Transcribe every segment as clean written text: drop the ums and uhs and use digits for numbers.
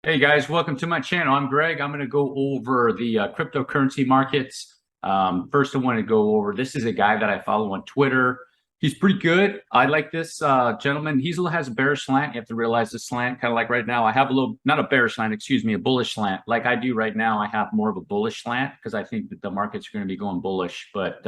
Hey guys, welcome to my channel. I'm Greg. I'm going to go over the cryptocurrency markets. First, I want to go over this is a guy that I follow on Twitter. He's pretty good. I like this gentleman. He has a bearish slant. You have to realize the slant, kind of like right now. I have a little, not a bearish slant, excuse me, a bullish slant. Like I do right now, I have more of a bullish slant because I think that the markets are going to be going bullish. But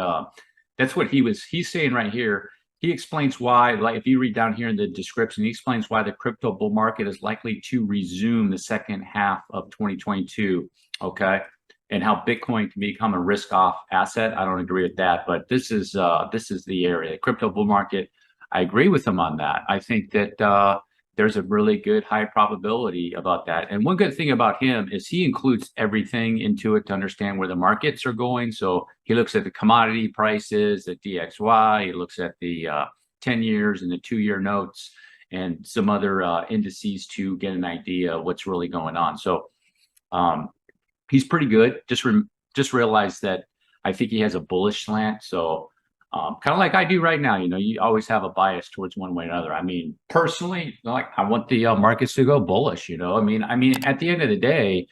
that's what he's saying right here. He explains why, like if you read down here in the description, he explains why the crypto bull market is likely to resume the second half of 2022. Okay. And how Bitcoin can become a risk-off asset. I don't agree with that, but this is the area, the crypto bull market. I agree with him on that. I think that there's a really good high probability about that. And one good thing about him is he includes everything into it to understand where the markets are going. So he looks at the commodity prices, the DXY, he looks at the 10 years and the 2-year notes and some other indices to get an idea of what's really going on. So he's pretty good. Just realize that I think he has a bullish slant. So kind of like I do right now, you always have a bias towards one way or another. I mean, personally, like I want the markets to go bullish. I mean, at the end of the day,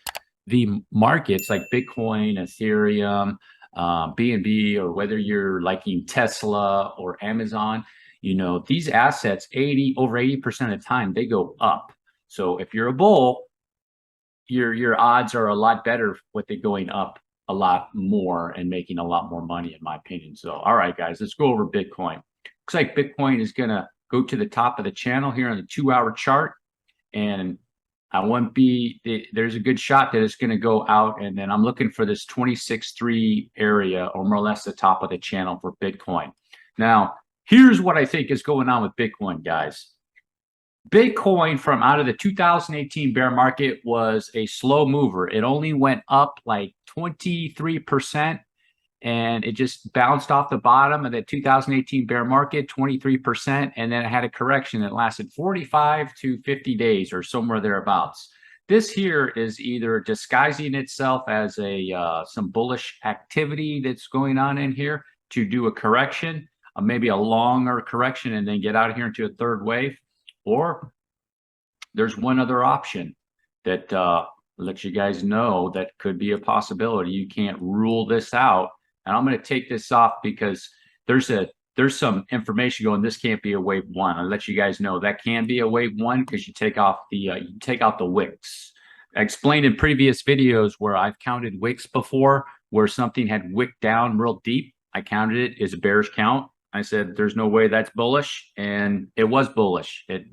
the markets like Bitcoin, Ethereum, BNB, or whether you're liking Tesla or Amazon, these assets, over 80% of the time, they go up. So if you're a bull, your odds are a lot better with it going up a lot more and making a lot more money, in my opinion. So, all right, guys, let's go over Bitcoin. Looks like Bitcoin is going to go to the top of the channel here on the 2-hour chart. And there's a good shot that it's going to go out. And then I'm looking for this 26.3 area, or more or less the top of the channel for Bitcoin. Now, here's what I think is going on with Bitcoin, guys. Bitcoin from out of the 2018 bear market was a slow mover. It only went up like 23%, and it just bounced off the bottom of the 2018 bear market, 23%, and then it had a correction that lasted 45 to 50 days or somewhere thereabouts. This here is either disguising itself as some bullish activity that's going on in here to do a correction, maybe a longer correction, and then get out of here into a third wave. Or there's one other option that lets you guys know that could be a possibility. You can't rule this out. And I'm going to take this off because there's some information going, this can't be a wave one. I'll let you guys know that can be a wave one because you take out the wicks. I explained in previous videos where I've counted wicks before, where something had wicked down real deep. I counted it as a bearish count. I said, there's no way that's bullish. And it was bullish. It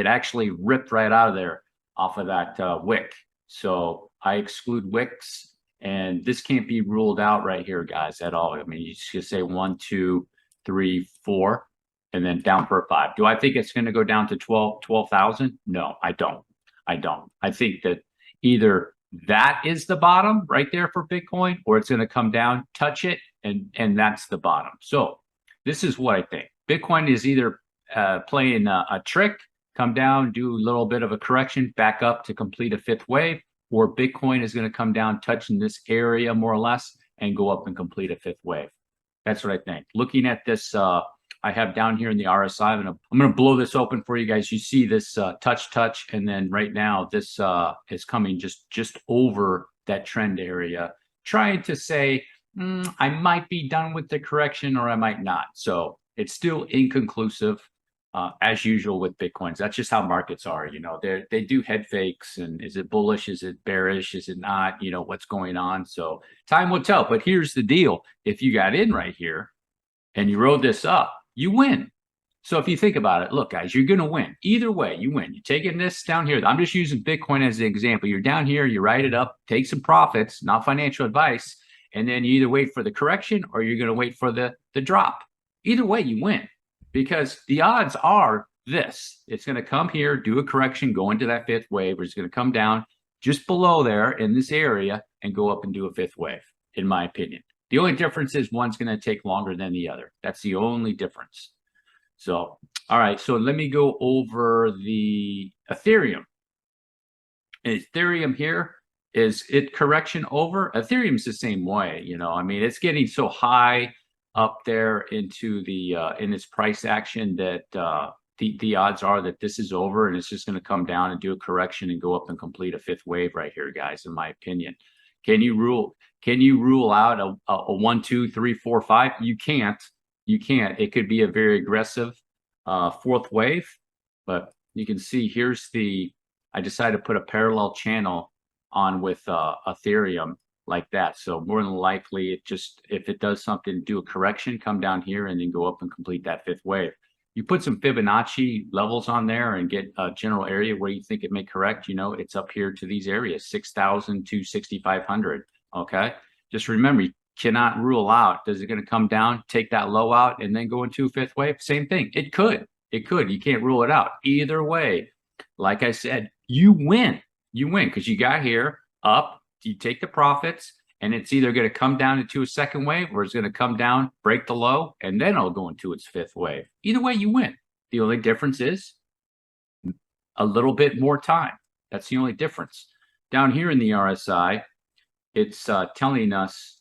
actually ripped right out of there off of that wick. So I exclude wicks. And this can't be ruled out right here, guys, at all. I mean, you just say 1, 2, 3, 4, and then down for a 5. Do I think it's going to go down to 12,000? No, I don't. I think that either that is the bottom right there for Bitcoin, or it's going to come down, touch it, and that's the bottom. So this is what I think. Bitcoin is either playing a trick, come down, do a little bit of a correction, back up to complete a fifth wave, or Bitcoin is going to come down, touching this area more or less, and go up and complete a fifth wave. That's what I think. Looking at this, I have down here in the RSI, I'm going to blow this open for you guys. You see this touch, and then right now this is coming just over that trend area, trying to say, I might be done with the correction or I might not. So it's still inconclusive, as usual with Bitcoins. That's just how markets are. They do head fakes. And is it bullish? Is it bearish? Is it not? What's going on? So time will tell. But here's the deal. If you got in right here and you rode this up, you win. So if you think about it, look, guys, you're going to win. Either way, you win. You're taking this down here. I'm just using Bitcoin as an example. You're down here, you ride it up, take some profits, not financial advice. And then you either wait for the correction or you're going to wait for the drop. Either way, you win, because the odds are this. It's going to come here, do a correction, go into that fifth wave, or it's going to come down just below there in this area and go up and do a fifth wave, in my opinion. The only difference is one's going to take longer than the other. That's the only difference. So, all right. So let me go over the Ethereum. Ethereum here. Is it correction over? Ethereum's the same way, I mean, it's getting so high up there into the in its price action that the odds are that this is over and it's just going to come down and do a correction and go up and complete a fifth wave right here, guys, in my opinion. Can you rule out a 1, 2, 3, 4, 5? You can't. It could be a very aggressive fourth wave, but you can see here's I decided to put a parallel channel on with Ethereum like that. So more than likely, if it does something, do a correction, come down here and then go up and complete that fifth wave. You put some Fibonacci levels on there and get a general area where you think it may correct. It's up here to these areas, 6,000 to 6,500. Okay. Just remember, you cannot rule out, does it going to come down, take that low out and then go into a fifth wave? Same thing. It could. You can't rule it out. Either way, like I said, you win because you got here up, you take the profits, and it's either going to come down into a second wave or it's going to come down, break the low, and then it'll go into its fifth wave. Either way, you win. The only difference is a little bit more time. That's the only difference. Down here in the RSI, it's telling us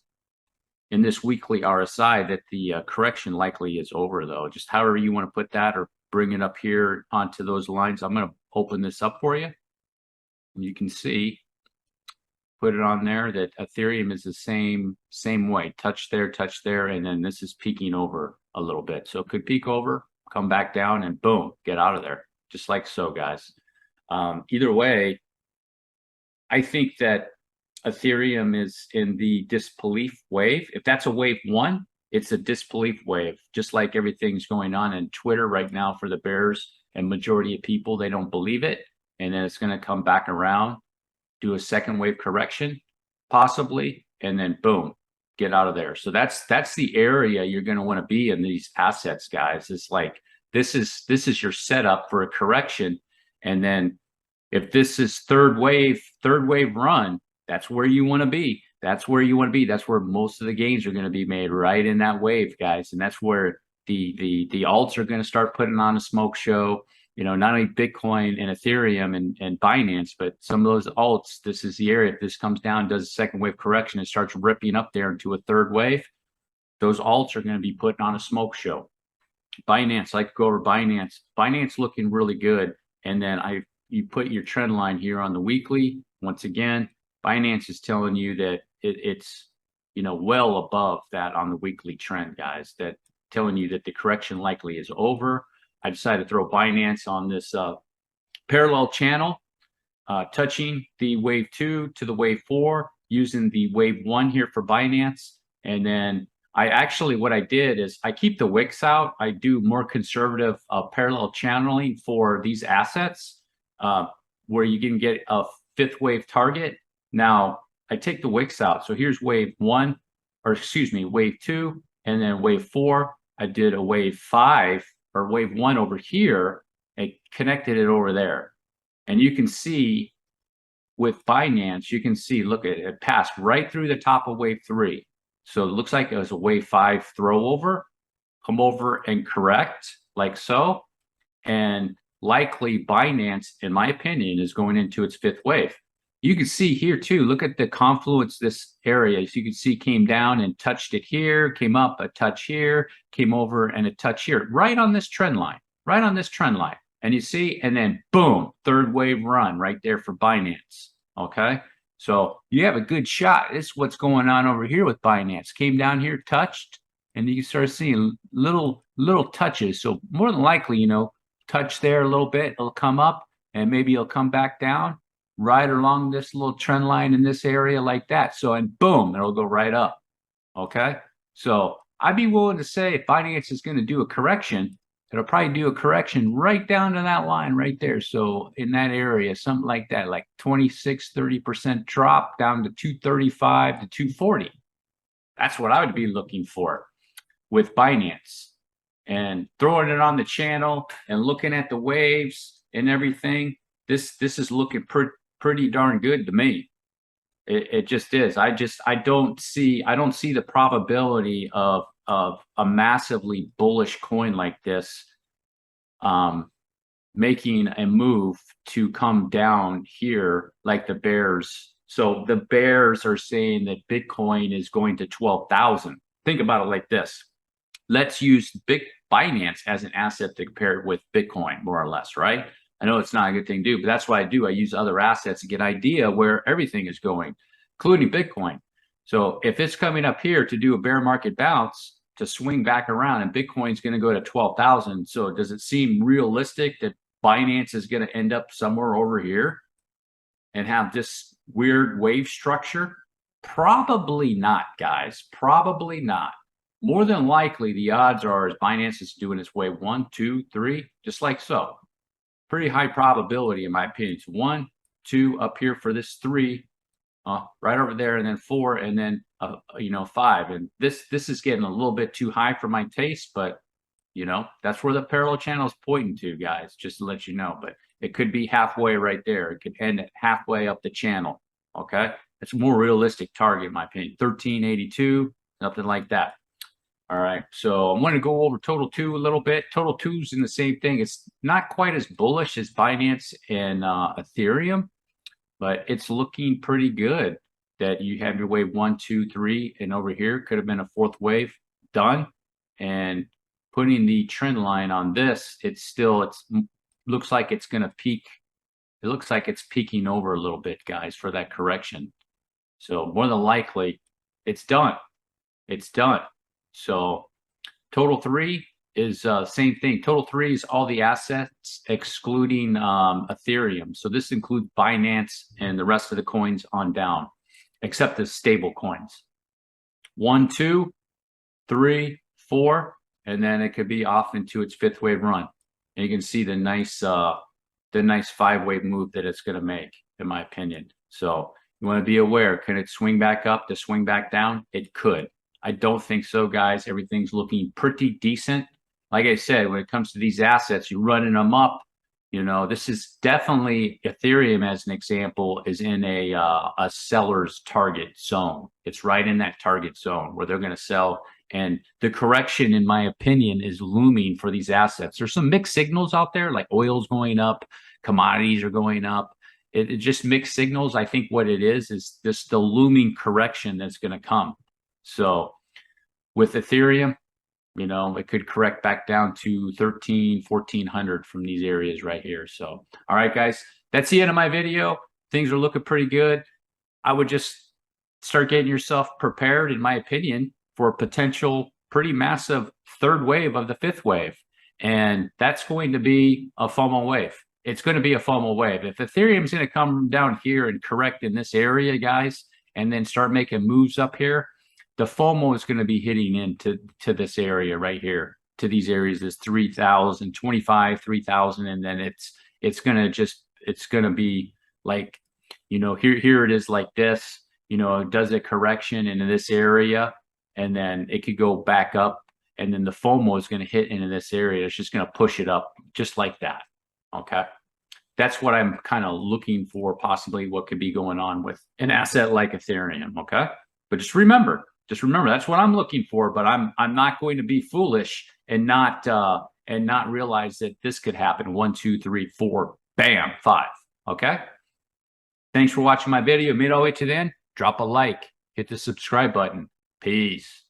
in this weekly RSI that the correction likely is over, though. Just however you want to put that or bring it up here onto those lines. I'm going to open this up for you. And you can see, put it on there, that Ethereum is the same way. Touch there, and then this is peaking over a little bit. So it could peak over, come back down, and boom, get out of there. Just like so, guys. Either way, I think that Ethereum is in the disbelief wave. If that's a wave 1, it's a disbelief wave, just like everything's going on in Twitter right now for the bears, and majority of people, they don't believe it. And then it's going to come back around, do a second wave correction, possibly, and then boom, get out of there. So that's the area you're going to want to be in these assets, guys. It's like this is your setup for a correction. And then if this is third wave run, that's where you want to be. That's where you want to be. That's where most of the gains are going to be made, right in that wave, guys. And that's where the alts are going to start putting on a smoke show. Not only Bitcoin and Ethereum and Binance, but some of those alts, this is the area. If this comes down, does a second wave correction, and starts ripping up there into a third wave, those alts are going to be putting on a smoke show. Binance, I could go over Binance. Binance looking really good. And then you put your trend line here on the weekly. Once again, Binance is telling you that it's well above that on the weekly trend, guys. That telling you that the correction likely is over. I decided to throw Binance on this parallel channel, touching the wave 2 to the wave 4, using the wave 1 here for Binance. And then what I did is I keep the wicks out. I do more conservative parallel channeling for these assets where you can get a fifth wave target. Now, I take the wicks out. So here's wave 1, wave 2, and then wave 4. I did a wave 5 or wave 1 over here and connected it over there. And you can see with Binance, look at it passed right through the top of wave 3. So it looks like it was a wave 5 throw over, come over and correct like so. And likely Binance, in my opinion, is going into its fifth wave. You can see here too, look at the confluence, this area. So you can see came down and touched it here, came up a touch here, came over and a touch here, right on this trend line. And you see, and then boom, third wave run right there for Binance. Okay. So you have a good shot. This is what's going on over here with Binance. Came down here, touched, and you start seeing little touches. So more than likely, touch there a little bit, it'll come up and maybe it'll come back down right along this little trend line in this area like that. So, and boom, it'll go right up. Okay. So I'd be willing to say if Binance is going to do a correction, it'll probably do a correction right down to that line right there. So in that area, something like that, like 30% drop down to 235 to 240. That's what I would be looking for with Binance, and throwing it on the channel and looking at the waves and everything. This is looking pretty darn good to me. It just is. I don't see the probability of a massively bullish coin like this making a move to come down here like the bears. So the bears are saying that Bitcoin is going to 12,000. Think about it like this. Let's use Binance as an asset to compare it with Bitcoin, more or less, right? I know it's not a good thing to do, but that's what I do. I use other assets to get an idea where everything is going, including Bitcoin. So if it's coming up here to do a bear market bounce to swing back around and Bitcoin's going to go to 12,000. So does it seem realistic that Binance is going to end up somewhere over here and have this weird wave structure? Probably not, guys. Probably not. More than likely, the odds are as Binance is doing its wave 1, 2, 3, just like so. Pretty high probability, in my opinion. It's 1, 2 up here for this 3, right over there, and then 4, and then 5. And this is getting a little bit too high for my taste, but that's where the parallel channel is pointing to, guys. Just to let you know. But it could be halfway right there. It could end at halfway up the channel. Okay, it's a more realistic target, in my opinion. 1382, something like that. All right, so I'm going to go over Total 2 a little bit. Total 2's in the same thing. It's not quite as bullish as Binance and Ethereum, but it's looking pretty good that you have your wave 1, 2, 3, and over here could have been a 4th wave done. And putting the trend line on this, it looks like it's going to peak. It looks like it's peaking over a little bit, guys, for that correction. So more than likely, it's done. It's done. So Total 3 is same thing. Total 3 is all the assets excluding Ethereum. So this includes Binance and the rest of the coins on down, except the stable coins. 1, 2, 3, 4, and then it could be off into its 5th wave run. And you can see the nice 5-wave move that it's going to make, in my opinion. So you want to be aware. Can it swing back up to swing back down? It could. I don't think so, guys. Everything's looking pretty decent. Like I said, when it comes to these assets, you're running them up. This is definitely Ethereum, as an example, is in a seller's target zone. It's right in that target zone where they're going to sell. And the correction, in my opinion, is looming for these assets. There's some mixed signals out there, like oil's going up, commodities are going up. It just mixed signals. I think what it is the looming correction that's going to come. So with Ethereum, it could correct back down to 1,400 from these areas right here. So, all right, guys, that's the end of my video. Things are looking pretty good. I would just start getting yourself prepared, in my opinion, for a potential pretty massive 3rd wave of the 5th wave. And that's going to be a FOMO wave. It's going to be a FOMO wave. If Ethereum's going to come down here and correct in this area, guys, and then start making moves up here, the FOMO is going to be hitting into this area right here, to these areas, this 3,000, 25, 3,000, and then it's going to be like, here it is like this, it does a correction into this area, and then it could go back up, and then the FOMO is going to hit into this area. It's just going to push it up just like that. Okay. That's what I'm kind of looking for, possibly what could be going on with an asset like Ethereum. Okay. But just remember, that's what I'm looking for. But I'm not going to be foolish and not realize that this could happen. 1, 2, 3, 4, bam, 5. Okay. Thanks for watching my video. Made all the way to the end. Drop a like, hit the subscribe button. Peace.